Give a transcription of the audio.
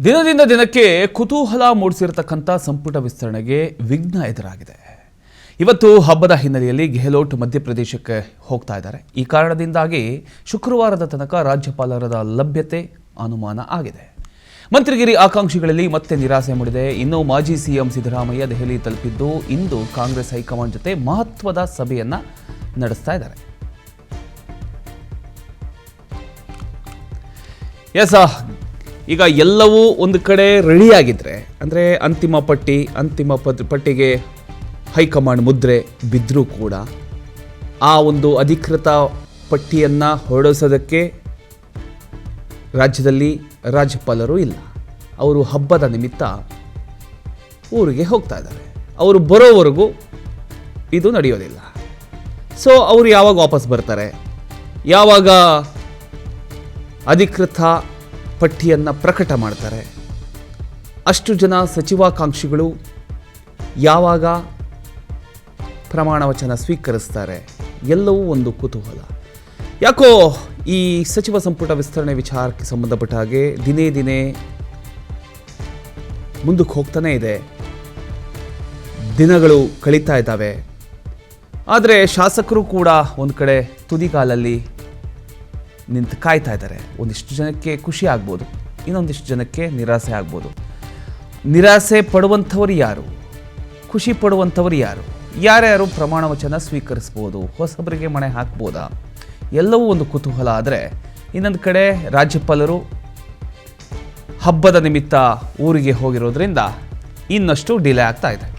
ದಿನದಿಂದ ದಿನಕ್ಕೆ ಕುತೂಹಲ ಮೂಡಿಸಿರತಕ್ಕಂಥ ಸಂಪುಟ ವಿಸ್ತರಣೆಗೆ ವಿಘ್ನ ಎದುರಾಗಿದೆ. ಇವತ್ತು ಹಬ್ಬದ ಹಿನ್ನೆಲೆಯಲ್ಲಿ ಗೆಹ್ಲೋಟ್ ಮಧ್ಯಪ್ರದೇಶಕ್ಕೆ ಹೋಗ್ತಾ ಇದ್ದಾರೆ. ಈ ಕಾರಣದಿಂದಾಗಿ ಶುಕ್ರವಾರದ ತನಕ ರಾಜ್ಯಪಾಲರ ಲಭ್ಯತೆ ಅನುಮಾನ ಆಗಿದೆ. ಮಂತ್ರಿಗಿರಿ ಆಕಾಂಕ್ಷಿಗಳಲ್ಲಿ ಮತ್ತೆ ನಿರಾಸೆ ಮೂಡಿದೆ. ಇನ್ನು ಮಾಜಿ ಸಿಎಂ ಸಿದ್ದರಾಮಯ್ಯ ದೆಹಲಿ ತಲುಪಿದ್ದು ಇಂದು ಕಾಂಗ್ರೆಸ್ ಹೈಕಮಾಂಡ್ ಜೊತೆ ಮಹತ್ವದ ಸಭೆಯನ್ನ ನಡೆಸ್ತಾ ಇದ್ದಾರೆ. ಈಗ ಎಲ್ಲವೂ ಒಂದು ಕಡೆ ರೆಡಿಯಾಗಿದ್ದರೆ, ಅಂದರೆ ಅಂತಿಮ ಪಟ್ಟಿಗೆ ಹೈಕಮಾಂಡ್ ಮುದ್ರೆ ಬಿದ್ದರೂ ಕೂಡ ಆ ಒಂದು ಅಧಿಕೃತ ಪಟ್ಟಿಯನ್ನು ಹೊರಡಿಸೋದಕ್ಕೆ ರಾಜ್ಯದಲ್ಲಿ ರಾಜ್ಯಪಾಲರು ಇಲ್ಲ. ಅವರು ಹಬ್ಬದ ನಿಮಿತ್ತ ಊರಿಗೆ ಹೋಗ್ತಾ ಇದ್ದಾರೆ. ಅವರು ಬರೋವರೆಗೂ ಇದು ನಡೆಯೋದಿಲ್ಲ. ಸೊ ಅವರು ಯಾವಾಗ ವಾಪಸ್ ಬರ್ತಾರೆ, ಯಾವಾಗ ಅಧಿಕೃತ ಪಟ್ಟಿಯನ್ನು ಪ್ರಕಟ ಮಾಡ್ತಾರೆ, ಅಷ್ಟು ಜನ ಸಚಿವಾಕಾಂಕ್ಷಿಗಳು ಯಾವಾಗ ಪ್ರಮಾಣ ವಚನ ಸ್ವೀಕರಿಸ್ತಾರೆ, ಎಲ್ಲವೂ ಒಂದು ಕುತೂಹಲ. ಯಾಕೋ ಈ ಸಚಿವ ಸಂಪುಟ ವಿಸ್ತರಣೆ ವಿಚಾರಕ್ಕೆ ಸಂಬಂಧಪಟ್ಟ ಹಾಗೆ ದಿನೇ ದಿನೇ ಮುಂದಕ್ಕೆ ಹೋಗ್ತಾನೇ ಇದೆ. ದಿನಗಳು ಕಳೀತಾ ಇದ್ದಾವೆ. ಆದರೆ ಶಾಸಕರು ಕೂಡ ಒಂದು ಕಡೆ ತುದಿಗಾಲಲ್ಲಿ ನಿಂತು ಕಾಯ್ತಾ ಇದ್ದಾರೆ. ಒಂದಿಷ್ಟು ಜನಕ್ಕೆ ಖುಷಿ ಆಗ್ಬೋದು, ಇನ್ನೊಂದಿಷ್ಟು ಜನಕ್ಕೆ ನಿರಾಸೆ ಆಗ್ಬೋದು. ನಿರಾಸೆ ಪಡುವಂಥವರು ಯಾರು, ಖುಷಿ ಪಡುವಂಥವರು ಯಾರು, ಯಾರ್ಯಾರು ಪ್ರಮಾಣ ವಚನ ಸ್ವೀಕರಿಸ್ಬೋದು, ಹೊಸಬರಿಗೆ ಮಣೆ ಹಾಕ್ಬೋದಾ, ಎಲ್ಲವೂ ಒಂದು ಕುತೂಹಲ. ಆದರೆ ಇನ್ನೊಂದು ಕಡೆ ರಾಜ್ಯಪಾಲರು ಹಬ್ಬದ ನಿಮಿತ್ತ ಊರಿಗೆ ಹೋಗಿರೋದ್ರಿಂದ ಇನ್ನಷ್ಟು ಡಿಲೇ ಆಗ್ತಾ ಇದೆ.